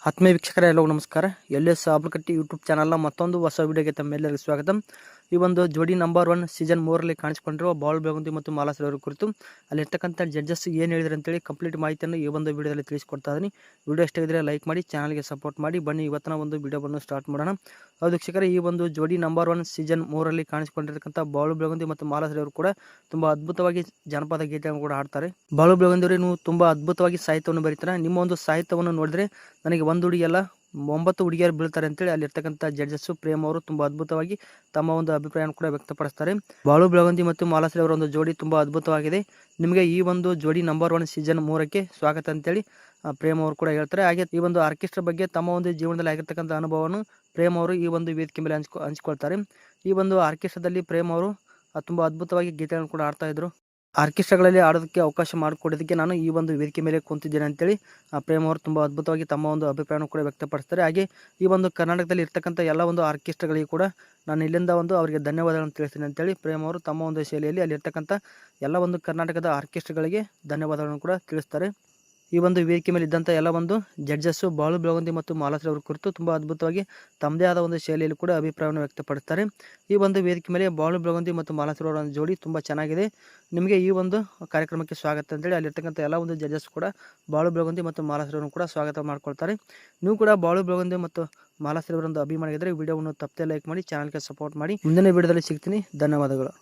ಆತ್ಮೀಯ ವೀಕ್ಷಕರ ಎಲ್ಲರಿಗೂ ನಮಸ್ಕಾರ. LS ಆಬ್ಲಕಟ್ಟಿ ಯೂಟ್ಯೂಬ್ ಚಾನಲ್ನ ಮತ್ತೊಂದು ಹೊಸ ವಿಡಿಯೋಗೆ ತಮ್ಮೆಲ್ಲರಿಗೂ ಸ್ವಾಗತ. ಈ ಒಂದು ಜೋಡಿ ನಂಬರ್ 1 ಸೀಸನ್ 3ರಲ್ಲಿ ಕಾಣಿಸಿಕೊಂಡಿರುವ ಬಾಲ್ ಬೆಳಗುಂದಿ ಮತ್ತು ಮಾಲಾಶ್ರೀ ಅವರ ಕುರಿತು ಅಲ್ಲಿರ್ತಕ್ಕಂಥ ಜಡ್ಜಸ್ ಏನು ಹೇಳಿದ್ರು ಅಂತೇಳಿ ಕಂಪ್ಲೀಟ್ ಮಾಹಿತಿಯನ್ನು ಈ ಒಂದು ವಿಡಿಯೋದಲ್ಲಿ ತಿಳಿಸ್ಕೊಡ್ತಾ ಇದ್ದೀನಿ. ವಿಡಿಯೋ ಇಷ್ಟ ಇದ್ದರೆ ಲೈಕ್ ಮಾಡಿ, ಚಾನಲ್ಗೆ ಸಪೋರ್ಟ್ ಮಾಡಿ. ಬನ್ನಿ ಇವತ್ತಿನ ಒಂದು ವಿಡಿಯೋವನ್ನು ಸ್ಟಾರ್ಟ್ ಮಾಡೋಣ. ಹೌದು ವೀಕ್ಷಕರೇ, ಈ ಒಂದು ಜೋಡಿ ನಂಬರ್ 1 ಸೀಸನ್ 3ರಲ್ಲಿ ಕಾಣಿಸಿಕೊಂಡಿರ್ತಕ್ಕಂಥ ಬಾಳು ಬೆಳಗುಂದಿ ಮತ್ತು ಮಾಲಾಶ್ರೀ ಅವರು ಕೂಡ ತುಂಬಾ ಅದ್ಭುತವಾಗಿ ಜನಪದ ಗೀತೆಗಳನ್ನು ಕೂಡ ಹಾಡ್ತಾರೆ. ಬಾಳು ಬೆಳಗುಂದಿ ಅವರು ನೀವು ತುಂಬಾ ಅದ್ಭುತವಾಗಿ ಸಾಹಿತ್ಯವನ್ನು ಬರೀತಾರೆ. ನಿಮ್ಮ ಒಂದು ಸಾಹಿತ್ಯವನ್ನು ನೋಡಿದ್ರೆ ನನಗೆ ಒಂದು ಹುಡುಗಿಯಲ್ಲ 9 ಹುಡುಗಿಯರು ಬೀಳ್ತಾರೆ ಅಂತೇಳಿ ಅಲ್ಲಿರ್ತಕ್ಕಂಥ ಜಡ್ಜಸ್ ಪ್ರೇಮ್ ಅವರು ತುಂಬಾ ಅದ್ಭುತವಾಗಿ ತಮ್ಮ ಒಂದು ಅಭಿಪ್ರಾಯವನ್ನು ಕೂಡ ವ್ಯಕ್ತಪಡಿಸ್ತಾರೆ. ಬಾಳು ಬೆಳಗುಂದಿ ಮತ್ತು ಮಾಲಾಶ್ರೀ ಅವರ ಒಂದು ಜೋಡಿ ತುಂಬಾ ಅದ್ಭುತವಾಗಿದೆ. ನಿಮಗೆ ಈ ಒಂದು ಜೋಡಿ ನಂಬರ್ 1 ಸೀಸನ್ 3ಕ್ಕೆ ಸ್ವಾಗತ ಅಂತೇಳಿ ಪ್ರೇಮ್ ಅವರು ಕೂಡ ಹೇಳ್ತಾರೆ. ಹಾಗೆ ಈ ಒಂದು ಆರ್ಕೆಸ್ಟ್ರಾ ಬಗ್ಗೆ ತಮ್ಮ ಒಂದು ಜೀವನದಲ್ಲಿ ಆಗಿರ್ತಕ್ಕಂಥ ಅನುಭವವನ್ನು ಪ್ರೇಮ್ ಅವರು ಈ ಒಂದು ವೇದಿಕೆ ಮೇಲೆ ಹಂಚ್ಕೊಳ್ತಾರೆ. ಈ ಒಂದು ಆರ್ಕೆಸ್ಟ್ರಾದಲ್ಲಿ ಪ್ರೇಮ್ ಅವರು ತುಂಬಾ ಅದ್ಭುತವಾಗಿ ಗೀತೆಗಳನ್ನು ಕೂಡ ಆಡ್ತಾ ಇದ್ರು. ಆರ್ಕೆಸ್ಟ್ರಾಗಳಲ್ಲಿ ಆಡೋದಕ್ಕೆ ಅವಕಾಶ ಮಾಡಿಕೊಡೋದಕ್ಕೆ ನಾನು ಈ ಒಂದು ವೇದಿಕೆ ಮೇಲೆ ಕುಂತಿದ್ದೇನೆ ಅಂತೇಳಿ ಪ್ರೇಮ್ ಅವರು ತುಂಬ ಅದ್ಭುತವಾಗಿ ತಮ್ಮ ಒಂದು ಅಭಿಪ್ರಾಯವನ್ನು ಕೂಡ ವ್ಯಕ್ತಪಡಿಸ್ತಾರೆ. ಹಾಗೆ ಈ ಒಂದು ಕರ್ನಾಟಕದಲ್ಲಿ ಇರ್ತಕ್ಕಂಥ ಎಲ್ಲ ಒಂದು ಆರ್ಕೆಸ್ಟ್ರಾಗಳಿಗೆ ಕೂಡ ನಾನು ಇಲ್ಲಿಂದ ಒಂದು ಅವರಿಗೆ ಧನ್ಯವಾದಗಳನ್ನು ತಿಳಿಸ್ತೀನಿ ಅಂತೇಳಿ ಪ್ರೇಮ್ ಅವರು ತಮ್ಮ ಒಂದು ಶೈಲಿಯಲ್ಲಿ ಅಲ್ಲಿರ್ತಕ್ಕಂಥ ಎಲ್ಲ ಒಂದು ಕರ್ನಾಟಕದ ಆರ್ಕೆಸ್ಟ್ರಾಗಳಿಗೆ ಧನ್ಯವಾದಗಳನ್ನು ಕೂಡ ತಿಳಿಸ್ತಾರೆ. ಈ ಒಂದು ವೇದಿಕೆ ಮೇಲೆ ಇದ್ದಂಥ ಎಲ್ಲ ಒಂದು ಜಡ್ಜಸ್ಸು ಬಾಳು ಬೆಳಗುಂದಿ ಮತ್ತು ಮಾಲಾಶ್ರೀ ಅವರ ಕುರಿತು ತುಂಬ ಅದ್ಭುತವಾಗಿ ತಮ್ಮದೇ ಆದ ಒಂದು ಶೈಲಿಯಲ್ಲಿ ಕೂಡ ಅಭಿಪ್ರಾಯವನ್ನು ವ್ಯಕ್ತಪಡಿಸ್ತಾರೆ. ಈ ಒಂದು ವೇದಿಕೆ ಮೇಲೆ ಬಾಳು ಬೆಳಗುಂದಿ ಮತ್ತು ಮಾಲಾಶ್ರೀ ಅವರ ಒಂದು ಜೋಡಿ ತುಂಬ ಚೆನ್ನಾಗಿದೆ. ನಿಮಗೆ ಈ ಒಂದು ಕಾರ್ಯಕ್ರಮಕ್ಕೆ ಸ್ವಾಗತ ಅಂತೇಳಿ ಅಲ್ಲಿರ್ತಕ್ಕಂಥ ಎಲ್ಲ ಒಂದು ಜಡ್ಜಸ್ ಕೂಡ ಬಾಳು ಬೆಳಗುಂದಿ ಮತ್ತು ಮಾಲಾಶ್ರೀ ಅವರನ್ನು ಕೂಡ ಸ್ವಾಗತ ಮಾಡ್ಕೊಳ್ತಾರೆ. ನೀವು ಕೂಡ ಬಾಳು ಬೆಳಗುಂದಿ ಮತ್ತು ಮಾಲಾಶ್ರೀ ಅವರೊಂದು ಅಭಿಮಾನಿಗಿದ್ದರೆ ವಿಡಿಯೋವನ್ನು ತಪ್ಪದೆ ಲೈಕ್ ಮಾಡಿ, ಚಾನಲ್ಗೆ ಸಪೋರ್ಟ್ ಮಾಡಿ. ಮುಂದಿನ ವಿಡಿಯೋದಲ್ಲಿ ಸಿಗ್ತೀನಿ. ಧನ್ಯವಾದಗಳು.